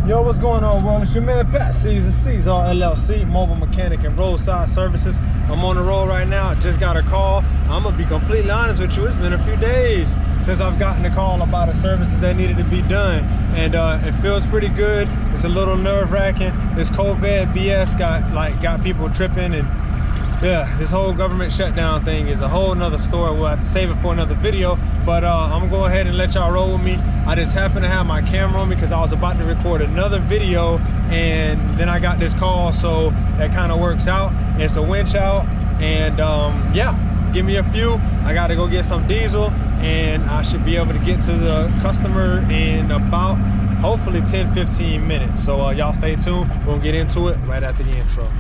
Yo, what's going on, world? It's your man Pat Seasallauto LLC, mobile mechanic and roadside services. I'm on the road right now. Just got a call. I'm gonna be completely honest with you. It's been a few days since I've gotten a call about a services that needed to be done, and it feels pretty good. It's a little nerve-wracking. This COVID BS got people tripping, and yeah, this whole government shutdown thing is a whole nother story. We'll have to save it for another video, but I'm gonna go ahead and let y'all roll with me. I just happened to have my camera on me because I was about to record another video, and then I got this call, so that kind of works out. It's a winch out, and yeah, give me a few. I gotta go get some diesel, and I should be able to get to the customer in about hopefully 10-15 minutes. So y'all stay tuned. We'll get into it right after the intro.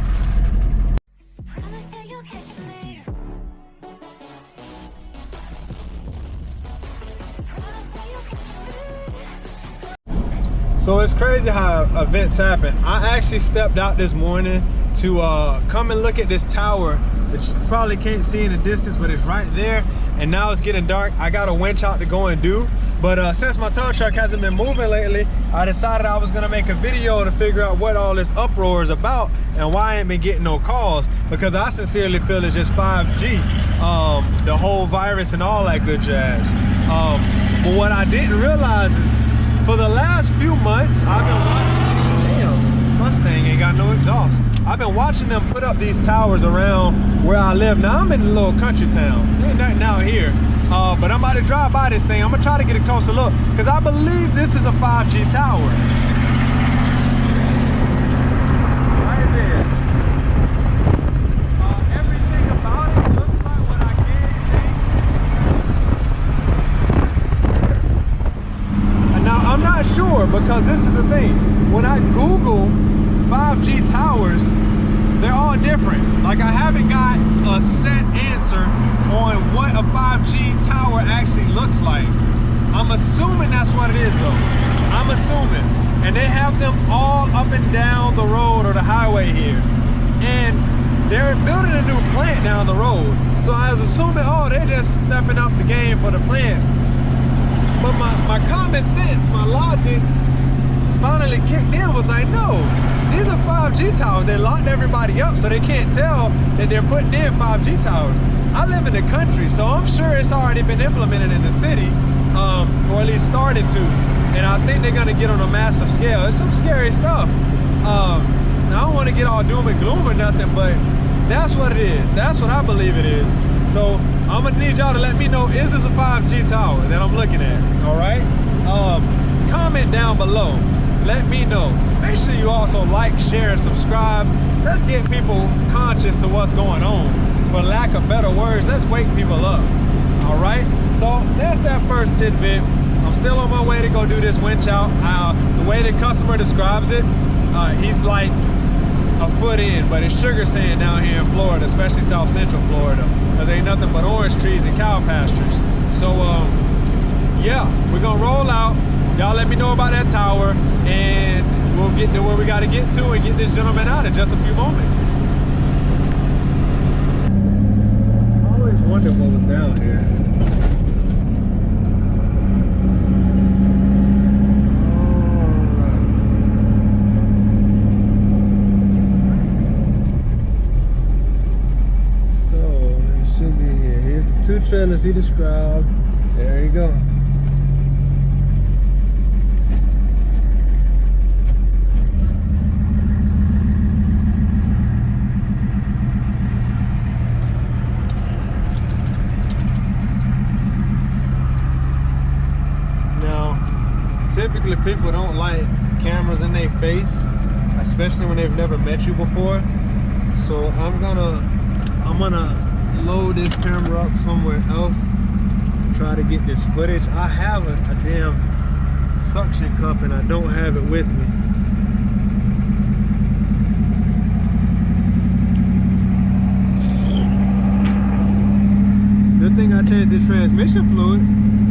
So it's crazy how events happen. I actually stepped out this morning to come and look at this tower, which you probably can't see in the distance, but it's right there. And now it's getting dark. I got a winch out to go and do. But since my tow truck hasn't been moving lately, I decided I was gonna make a video to figure out what all this uproar is about and why I ain't been getting no calls, because I sincerely feel it's just 5G, the whole virus and all that good jazz. But what I didn't realize is, for the last few months, I've been watching, damn, Mustang ain't got no exhaust. I've been watching them put up these towers around where I live. Now I'm in a little country town. There ain't nothing out here, but I'm about to drive by this thing. I'm gonna try to get a closer look, because I believe this is a 5G tower. Right there. Everything about it looks like what I can see. And now I'm not sure, because this is the thing. When I Google 5G towers, they're all different. Like, I haven't got a set answer on what a 5G tower actually looks like. I'm assuming that's what it is though. I'm assuming. And they have them all up and down the road or the highway here. And they're building a new plant down the road. So I was assuming, oh, they're just stepping up the game for the plant. But my common sense, my logic finally kicked in, was like, no, these are 5G towers. They locked everybody up so they can't tell that they're putting in 5G towers. I live in the country, so I'm sure it's already been implemented in the city, or at least started to. And I think they're gonna get on a massive scale. It's some scary stuff. Now, I don't wanna get all doom and gloom or nothing, but that's what it is. That's what I believe it is. So I'm gonna need y'all to let me know, is this a 5G tower that I'm looking at, all right? Comment down below. Let me know. Make sure you also like, share, and subscribe. Let's get people conscious to what's going on. For lack of better words, let's wake people up. All right? So that's that first tidbit. I'm still on my way to go do this winch out. The way the customer describes it, he's like a foot in, but it's sugar sand down here in Florida, especially South Central Florida, because ain't nothing but orange trees and cow pastures. So yeah, we're gonna roll out. Y'all let me know about that tower, and we'll get to where we got to get to and get this gentleman out in just a few moments. I always wondered what was down here. Alright. So, it should be here. Here's the two trailers he described. There you go. Typically, people don't like cameras in their face, especially when they've never met you before. So I'm gonna load this camera up somewhere else, try to get this footage. I have a damn suction cup and I don't have it with me. Good thing I changed this transmission fluid.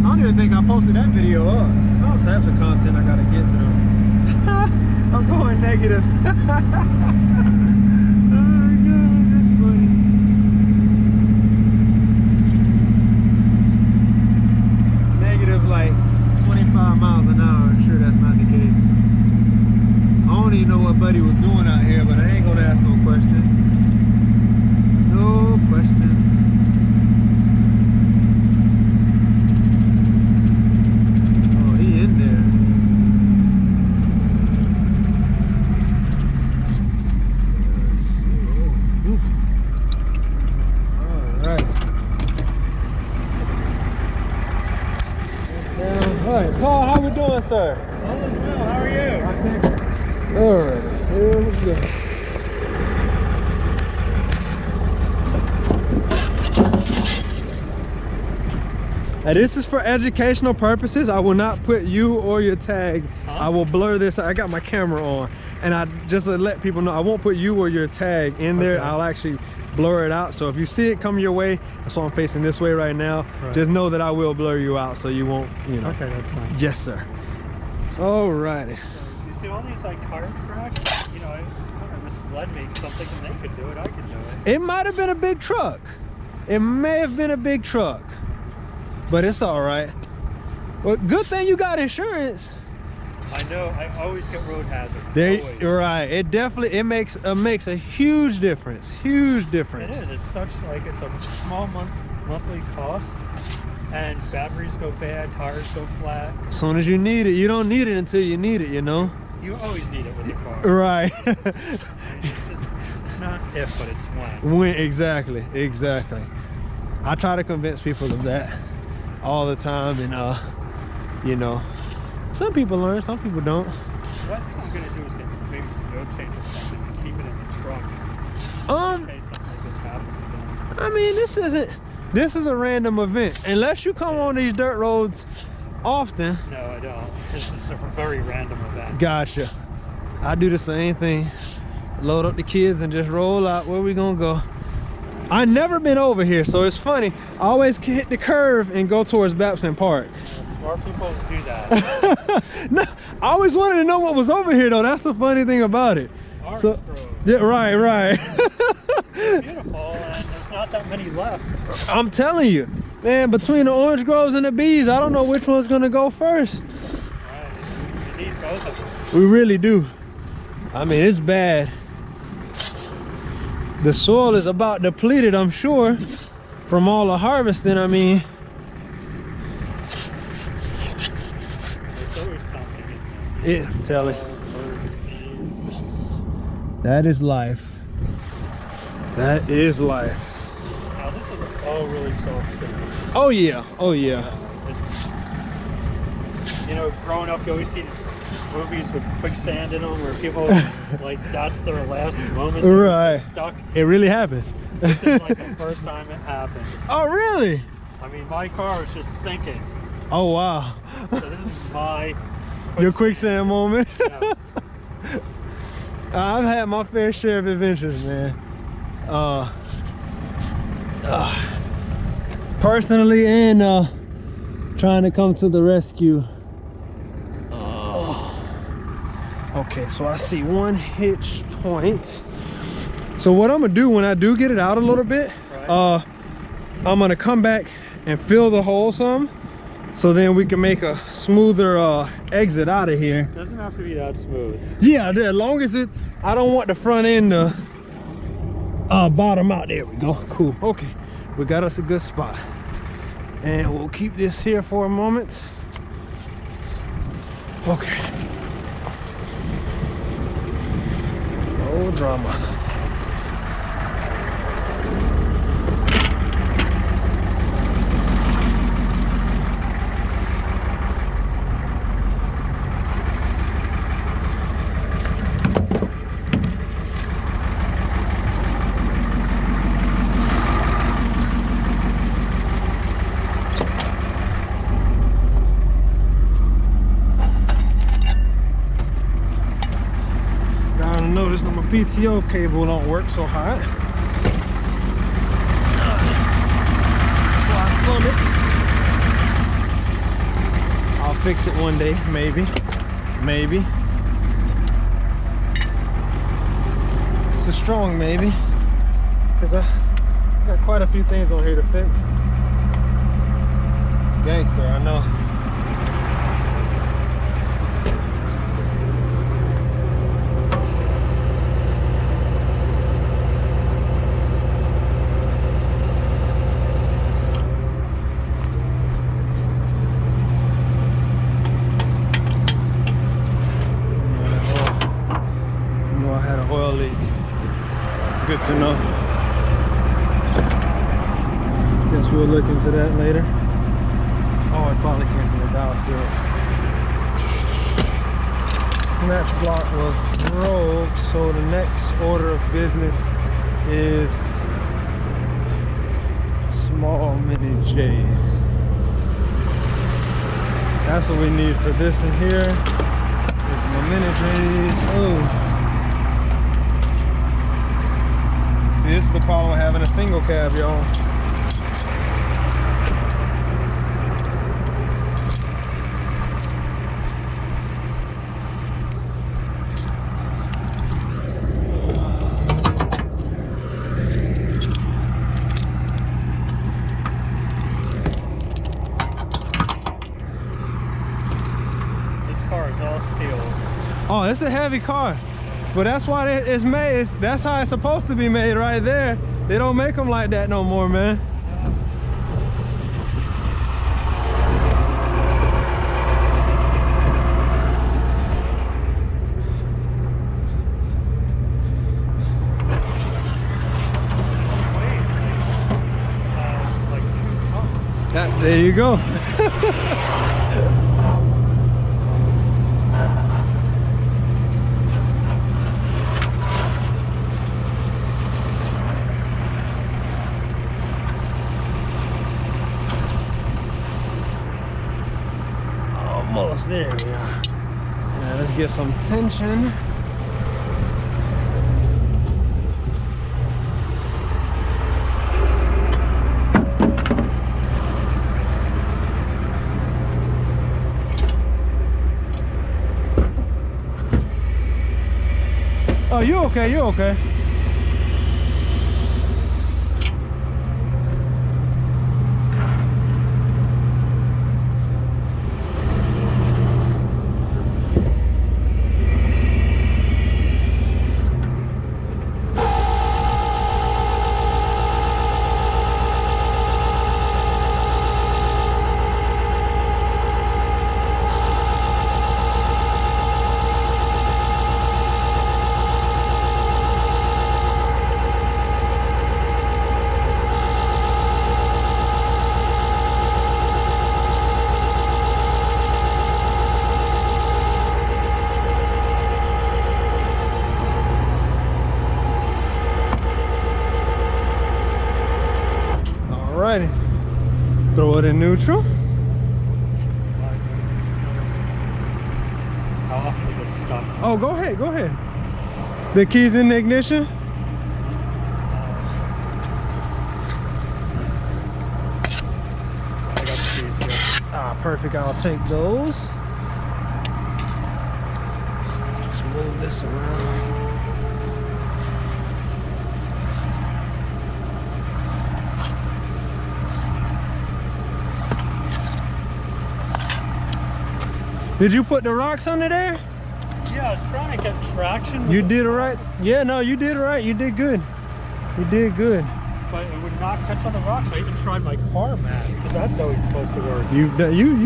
I don't even think I posted that video up. All types of content I gotta get through. I'm going negative. Oh my god, that's funny. Negative like 25 miles an hour. I'm sure that's not the case. buddy was doing out here, but I ain't gonna ask no questions. No questions. Oh, he in there. Let's see. Oh, oof. All right. All right, Paul, how we doing, sir? All is well. How are you? All right, here we go. Now, this is for educational purposes. I will not put you or your tag. I will blur this. I got my camera on, and I just to let people know I won't put you or your tag in there. I'll actually blur it out. So if you see it come your way, that's why I'm facing this way right now. Just know that I will blur you out, so you won't, you know. Okay, that's fine. Yes, sir. All righty. So, you see all these like car tracks? You know, it kind of misled me because I'm thinking they could do it, I could do it. It might have been a big truck. It may have been a big truck, but it's all right. Well, good thing you got insurance. I know. I always get road hazard. There, always. right. It definitely makes a huge difference. Huge difference. It is. It's such like it's a small monthly cost, and batteries go bad, tires go flat. As soon as you need it, you don't need it until you need it. You know. You always need it with a car. Right. I mean, it's not if, but it's when. When exactly. I try to convince people of that all the time, and you know, some people learn, some people don't. What I'm gonna do is get maybe some oil change or something and keep it in the trunk. In case something like this happens again. I mean, this is a random event. Unless you come on these dirt roads often. No, I don't. This is a very random event. Gotcha. I do the same thing. Load up the kids and just roll out. Where we gonna go? I never been over here, so it's funny. I always hit the curve and go towards Babson Park. Smart people do that. No, I always wanted to know what was over here, though. That's the funny thing about it. Orange So, Grove. yeah, right. It's beautiful, and there's not that many left. I'm telling you, man. Between the orange groves and the bees, I don't know which one's gonna go first. Right. You need both of them. We really do. I mean, it's bad. The soil is about depleted, I'm sure, from all the harvesting. I mean, There's always something, isn't it? tell it. That is life. That is life. Now this is all really self-same. Oh yeah, oh yeah. You know, growing up, you always see these movies with quicksand in them where people like that's their last moment. Right. Stuck. It really happens. This is like the first time it happened. Oh really? I mean, my car was just sinking. Oh wow. So this is my Your quicksand moment. Yeah. I've had my fair share of adventures, man. Personally and trying to come to the rescue. Okay, so I see one hitch point. So what I'm gonna do when I do get it out a little bit, Right. I'm gonna come back and fill the hole some, so then we can make a smoother exit out of here. It doesn't have to be that smooth. Yeah, as long as I don't want the front end to bottom out. There we go. Cool. Okay, we got us a good spot, and we'll keep this here for a moment. Okay. No drama. Notice that my PTO cable don't work so hot, so I slung it. I'll fix it one day, maybe. It's a strong maybe, because I got quite a few things on here to fix. Gangster, I know. Good to know. Guess we'll look into that later. Oh, it probably came from the downstairs. Snatch block was broke, so the next order of business is small mini J's. That's what we need for this in here. Is my mini J's. Oh. See, this is the problem with having a single cab, y'all. Oh, it's a heavy car, but that's why it's made. That's how it's supposed to be made right there. They don't make them like that no more, man. There you go. Almost there we are. Now let's get some tension. Oh, you okay? You okay? Throw it in neutral. How often do you get stuck? Oh, go ahead, go ahead. The keys in the ignition? I got the keys here. Ah, perfect. I'll take those. Just move this around. Did you put the rocks under there? Yeah, I was trying to get traction. You did it right. Yeah, no, you did it right. You did good. You did good. But it would not catch on the rocks. I even tried my car mat, because that's always supposed to work. You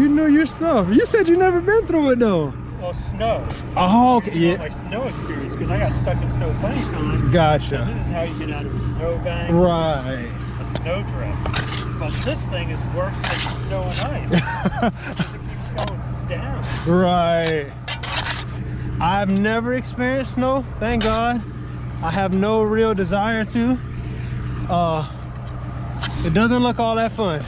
know your stuff. You said you never been through it though. Well, snow. Oh, okay. Yeah. My snow experience, because I got stuck in snow plenty times. Gotcha. And this is how you get out of a snow bank. Right. A snow drift. But this thing is worse than snow and ice. Because it keeps going down. Right. I've never experienced snow, thank God. I have no real desire to. It doesn't look all that fun.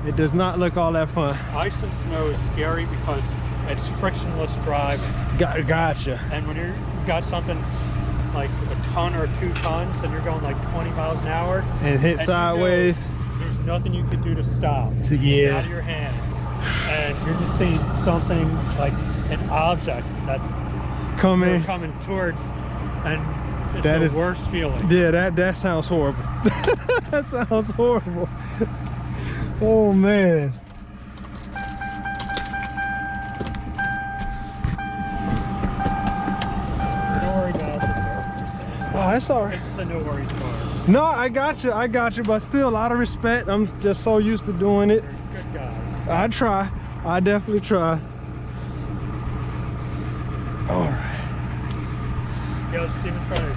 It does not look all that fun. Ice and snow is scary because it's frictionless driving. Gotcha. And when you've got something like a ton or 2 tons and you're going like 20 miles an hour and hit sideways, there's nothing you can do to stop. Yeah. It's out of your hands. And you're just seeing something like an object that's coming towards, and it's the worst feeling. Yeah, that sounds horrible. That sounds horrible. Oh man. Don't worry about it. Oh, that's all right. This is the no worries part. No, I got you, but still a lot of respect. I'm just so used to doing it. You're a good guy. I try. I definitely try. All right. Yeah, I was even trying to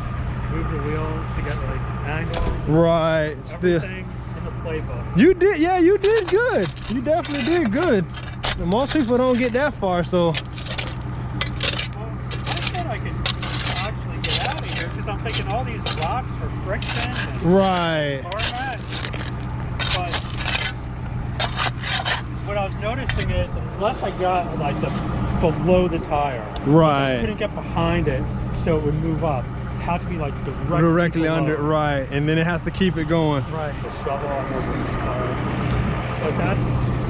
move the wheels to get like angles. Right. Still. Everything in the playbook. You did, yeah, you did good. You definitely did good. And most people don't get that far, so. Well, I thought I could actually get out of here because I'm thinking all these rocks for friction and Right. tarmac. But what I was noticing is unless I got like the below the tire, I Right. couldn't get behind it so it would move up. It had to be like directly below. Under, right. And then it has to keep it going. Right. The shovel all over this car. But that's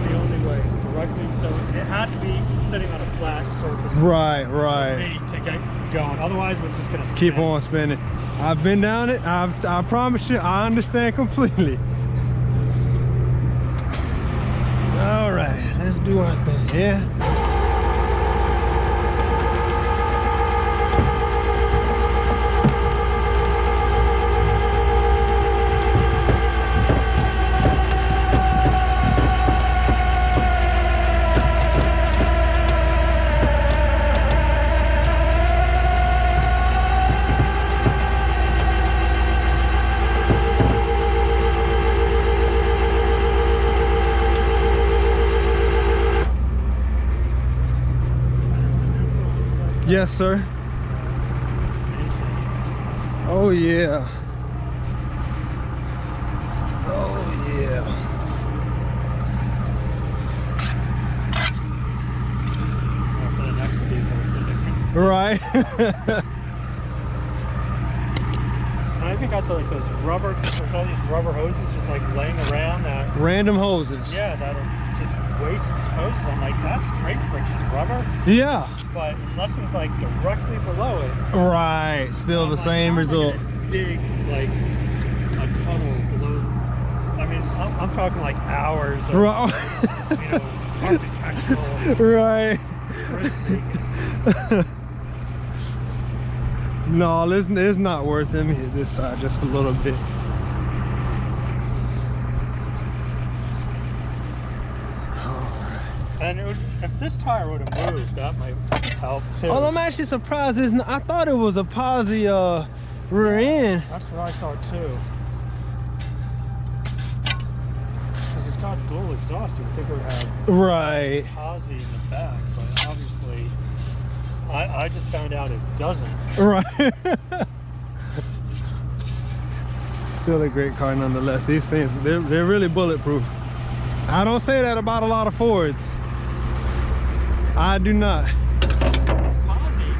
the only way. It's directly, so it had to be sitting on a flat surface. Right, For right. me to get going. Otherwise, we're just gonna Keep spin. on spinning. I've been down it. I promise you, I understand completely. All right, let's do our thing. Yeah. Yes, sir. Oh yeah. Oh yeah. For the next vehicle, so different. Right. And I think I got like those rubber. There's all these rubber hoses just like laying around that. Random hoses. Yeah, that are just waste hoses. I'm like, that's great friction rubber. Yeah. But unless it was like directly below it. Right. Still I'm the like, same how am I result. gonna dig like a tunnel below. I mean, I'm talking like hours of, Right. you know, architectural Right. risk. No, listen, it's not worth it. Let me hit this side just a little bit. And it would, if this tire would have moved, that might help too. Oh, I'm actually surprised. I thought it was a posi rear end. That's what I thought too. Because it's got dual exhaust, you would think it would have Right. posi in the back, but obviously, I just found out it doesn't. Right. Still a great car nonetheless. These things, they're really bulletproof. I don't say that about a lot of Fords. I do not. Posies,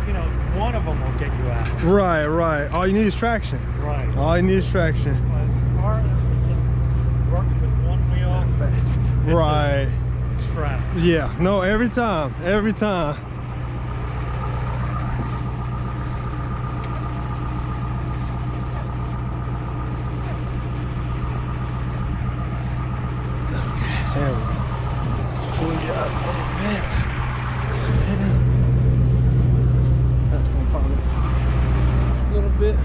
you know, one of them will get you out. Right, right. All you need is traction. Right. All you need is traction. But car that just working with one wheel, it's Right. a trap. Yeah. No, every time. Every time. There we go. Let's pull you up a little bit. That's gonna probably a little bit.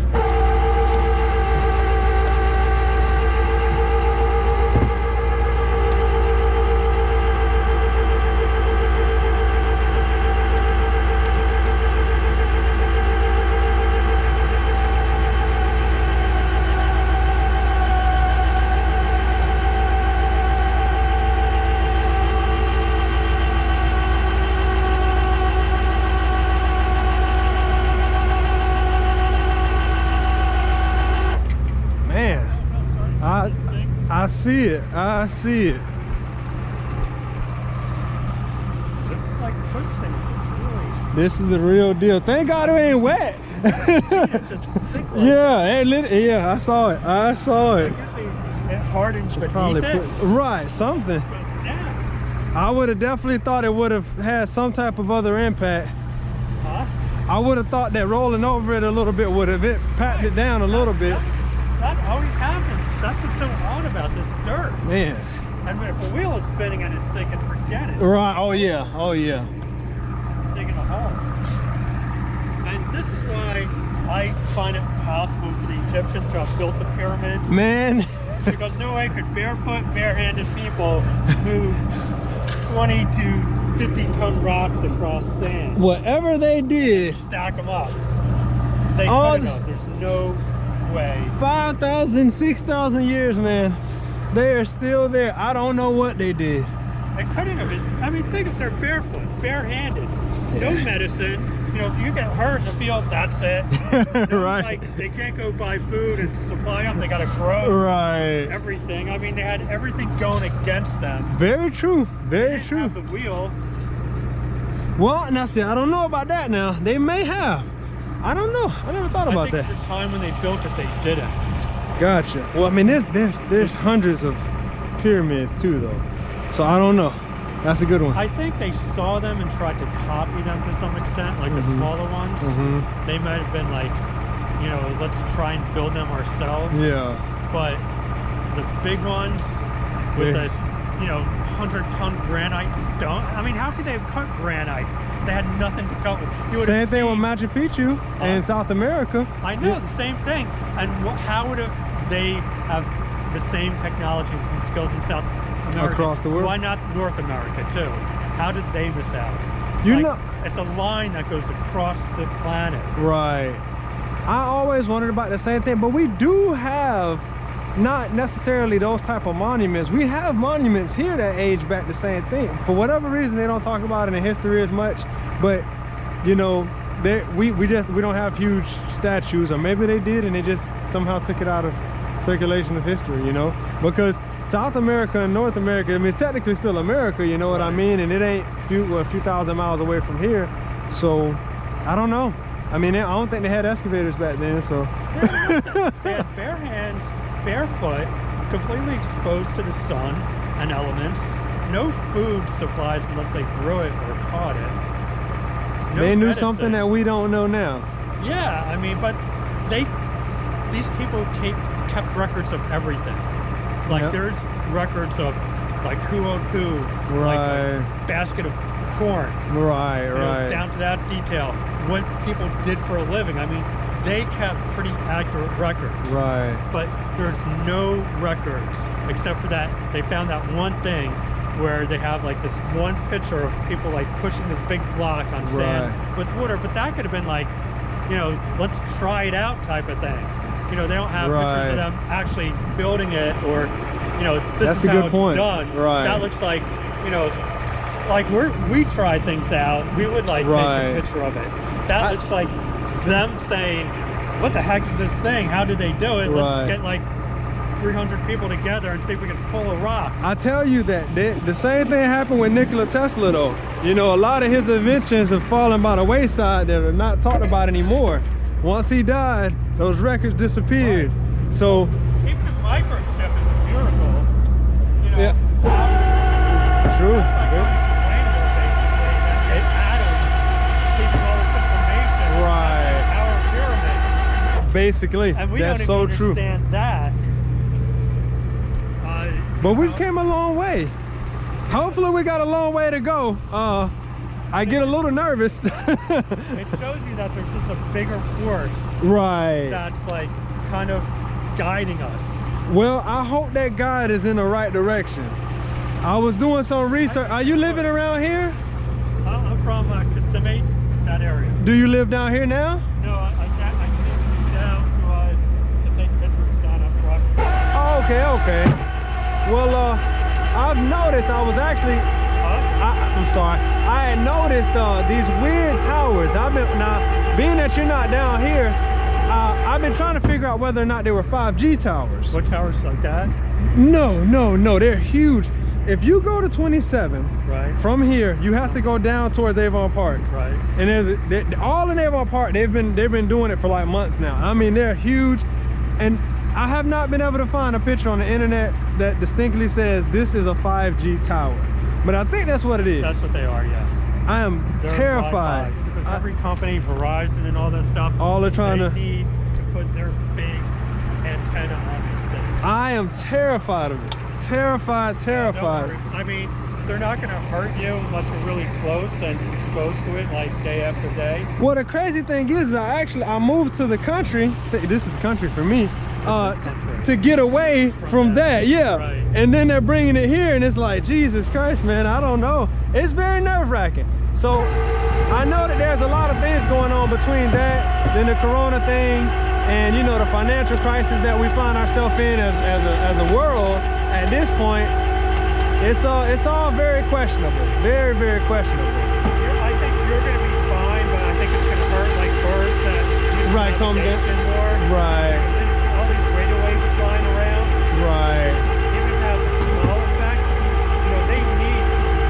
I see it. I see it. This is like quicksand. It's really. This is the real deal. Thank God it ain't wet. It just sink like Yeah, yeah, I saw it. I saw it. It hardens beneath Probably it. right, something. Goes down. I would have definitely thought it would have had some type of other impact. Huh? I would have thought that rolling over it a little bit would have packed it down a little bit. That always happens. That's what's so odd about this dirt. Man. And if a wheel is spinning and it's sinking, forget it. Right. Oh yeah. Oh yeah. It's digging a hole. And this is why I find it possible for the Egyptians to have built the pyramids. Man. Because no way could barefoot, barehanded people move 20 to 50 ton rocks across sand. Whatever they did. Stack them up. They couldn't have. There's no way. 5,000, 6,000 years, man. They are still there. I don't know what they did. They couldn't have been. I mean, think if they're barefoot, barehanded, no medicine. You know, if you get hurt in the field, that's it. No, right. Like, they can't go buy food and supply them. They got to grow everything. I mean, they had everything going against them. Very true. Very they didn't true. have the wheel. Well, now see, I don't know about that now. They may have. I don't know. I never thought about that. At the time when they built it, they didn't. Gotcha. Well, I mean, there's hundreds of pyramids too, though. So I don't know. That's a good one. I think they saw them and tried to copy them to some extent, like the smaller ones. They might have been like, you know, let's try and build them ourselves. Yeah. But the big ones with this, you know, 100-ton granite stone. I mean, how could they have cut granite? They had nothing to cut with. Same thing with Machu Picchu in South America. I know, the same thing. And how would they have the same technologies and skills in South America? Across the world? Why not North America too? How did they miss out? You know, it's a line that goes across the planet. Right. I always wondered about the same thing, but we do have not necessarily those type of monuments. We have monuments here that age back the same thing. For whatever reason, they don't talk about it in history as much, but you know, we don't have huge statues, or maybe they did and they just somehow took it out of circulation of history, you know, because South America and North America, I mean, it's technically still America, you know what I mean, and it ain't a few thousand miles away from here. So I don't know. I mean, I don't think they had excavators back then, so they had bare hands, barefoot, completely exposed to the sun and elements, no food supplies unless they grew it or caught it. No they knew medicine. something that we don't know now. Yeah, I mean, but these people kept records of everything. Like there's records of like who owed who, like a basket of corn, you know, down to that detail, what people did for a living. I mean, they kept pretty accurate records, but there's no records except for that they found that one thing where they have like this one picture of people like pushing this big block on sand with water, but that could have been like, you know, let's try it out type of thing. You know, they don't have pictures of them actually building it, or, you know, this is how it's done. That looks like, you know, like we tried things out, we would like take a picture of it. That looks like them saying, what the heck is this thing? How did they do it? Let's get like 300 people together and see if we can pull a rock. I tell you that the same thing happened with Nikola Tesla, though. You know, a lot of his inventions have fallen by the wayside that are not talked about anymore. Once he died, those records disappeared. So even the microchip is a miracle. You know, true. It's like unexplainable, basically, that atoms keep all this information. Our pyramids. Basically, and we that's don't even so true. Understand that. But we've came a long way. Hopefully we got a long way to go. I get a little nervous. It shows you that there's just a bigger force. That's like kind of guiding us. Well, I hope that guide is in the right direction. I was doing some research. Are you living around here? I'm from Kissimmee, that area. Do you live down here now? No, I came down to take pictures down across the... Oh, okay. Well, I've noticed, I was actually, I'm sorry, I had noticed these weird towers. Now, being that you're not down here, I've been trying to figure out whether or not they were 5G towers. What towers like that? No, they're huge. If you go to 27, from here, you have to go down towards Avon Park. And there's all in Avon Park, they've been doing it for like months now. I mean, they're huge, and I have not been able to find a picture on the internet that distinctly says this is a 5G tower. But I think that's what it is. That's what they are, yeah. I am terrified. Because every company, Verizon and all that stuff, all they're trying to need to put their big antenna on these things. I am terrified of it. Terrified. I mean, they're not going to hurt you unless you're really close and exposed to it like day after day. Well, the crazy thing is, I moved to the country. This is country for me. To get away from that. And then they're bringing it here, and it's like, Jesus Christ, man, I don't know. It's very nerve-wracking. So I know that there's a lot of things going on between that, then the corona thing, and you know, the financial crisis that we find ourselves in as a world at this point, it's all very questionable. Very, very questionable. I think you're going to be fine, but I think it's going to hurt like birds that use navigation more. Right. All these radio waves flying around. Right. Even if it has a small effect, you know, they need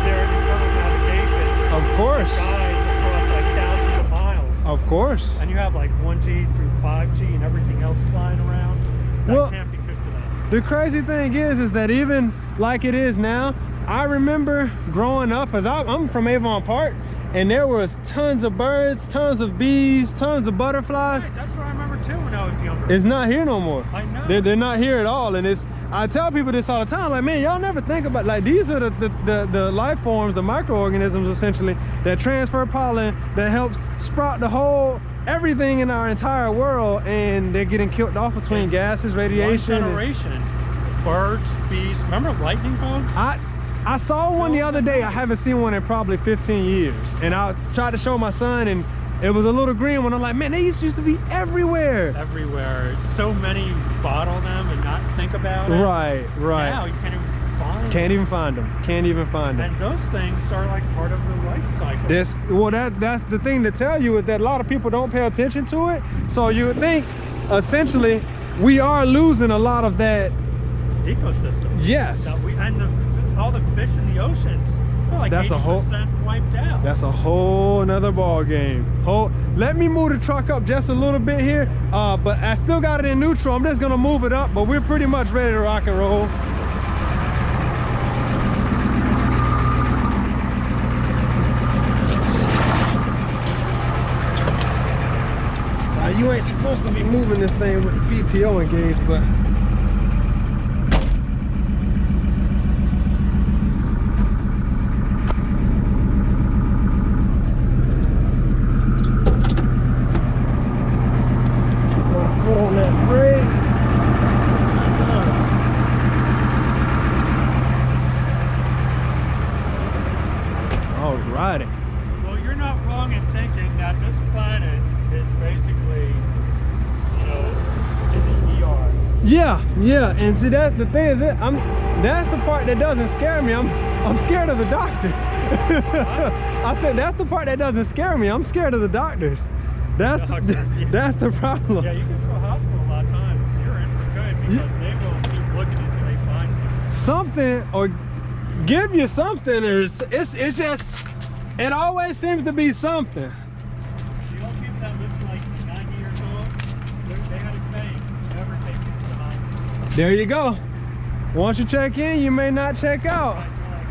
their internal navigation. Of course. Guide across like thousands of miles. Of course. And you have like 1G through 5G and everything else flying around. That can't be good for them. The crazy thing is that even like it is now, I remember growing up, as I'm from Avon Park, and there was tons of birds, tons of bees, tons of butterflies. Right, that's what I remember too when I was younger. It's not here no more. I know. They're not here at all. And I tell people this all the time, like, man, y'all never think about, like, these are the life forms, the microorganisms essentially, that transfer pollen, that helps sprout the whole everything in our entire world, and they're getting killed off between gases, radiation. One generation, birds, bees. Remember lightning bugs? I saw one the other day. I haven't seen one in probably 15 years. And I tried to show my son, and it was a little green one. I'm like, man, they used to be everywhere. Everywhere. So many bottle them and not think about it. Right, right. Now you can't even find them. Can't even find them. Can't even find them. And those things are like part of the life cycle. That's the thing to tell you, is that a lot of people don't pay attention to it. So you would think, essentially, we are losing a lot of that ecosystem. Yes. All the fish in the oceans, they're like 80% wiped out. That's a whole nother ball game. Let me move the truck up just a little bit here, but I still got it in neutral. I'm just gonna move it up, but we're pretty much ready to rock and roll. You ain't supposed to be moving this thing with the PTO engaged, but on that brake. Alrighty. Well, you're not wrong in thinking that this planet is basically, you know, in the ER. Yeah, and see, that's the thing is that's the part that doesn't scare me. I'm scared of the doctors. I said that's the part that doesn't scare me. I'm scared of the doctors. That's the problem. Yeah, you can throw a hospital a lot of times. You're in for good because they will keep looking until they find something. Something, or give you something, or it's just, it always seems to be something. You know, people that live to like 90 years old, they got a saying, never take you to the hospital. There you go. Once you check in, you may not check out.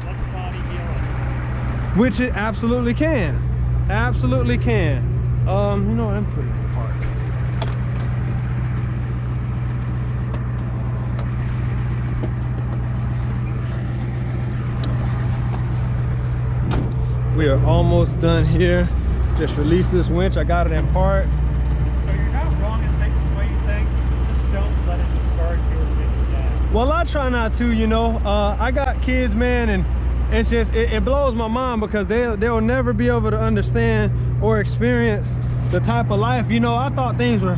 Let the body heal. Which it absolutely can. Absolutely can. You know what, I'm putting it in park. We are almost done here. Just released this winch. I got it in park. So you're not wrong in thinking the way you think. Just don't let it discourage you or make you down. Well, I try not to, you know. I got kids, man, and it's just, it blows my mind because they'll never be able to understand or experience the type of life. You know, I thought things were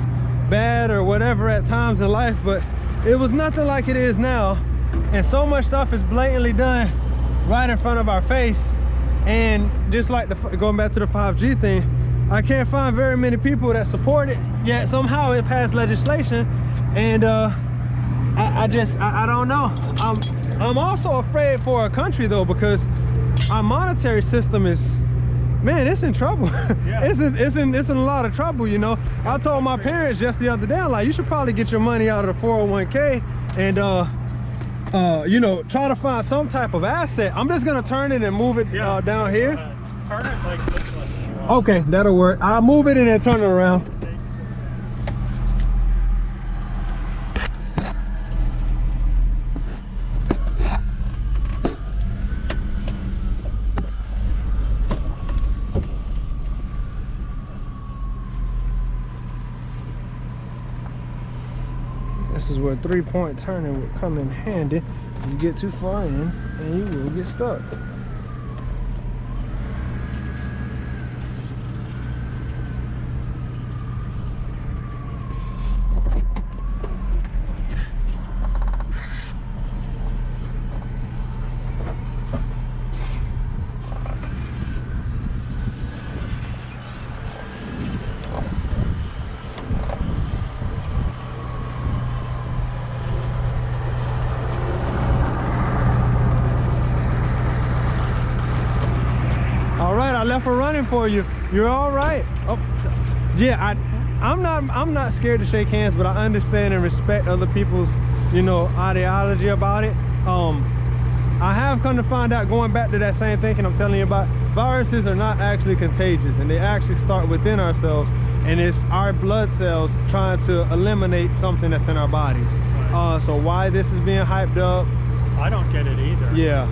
bad or whatever at times in life, but it was nothing like it is now. And so much stuff is blatantly done right in front of our face. And just like going back to the 5G thing, I can't find very many people that support it, yet somehow it passed legislation. And I don't know. I'm also afraid for our country though, because our monetary system is, man, it's in trouble. Yeah. it's in a lot of trouble, you know. I told my parents just the other day, I'm like, you should probably get your money out of the 401k and you know, try to find some type of asset. I'm just gonna turn it and move it down here. Turn it like this one. Okay, that'll work. I'll move it and then turn it around. This is where 3-point turning would come in handy. You get too far in and you will get stuck. for you. You're all right. Oh, yeah, I'm not scared to shake hands, but I understand and respect other people's, you know, ideology about it. I have come to find out, going back to that same thinking I'm telling you about, viruses are not actually contagious, and they actually start within ourselves, and it's our blood cells trying to eliminate something that's in our bodies. Right. So why this is being hyped up, I don't get it either. Yeah.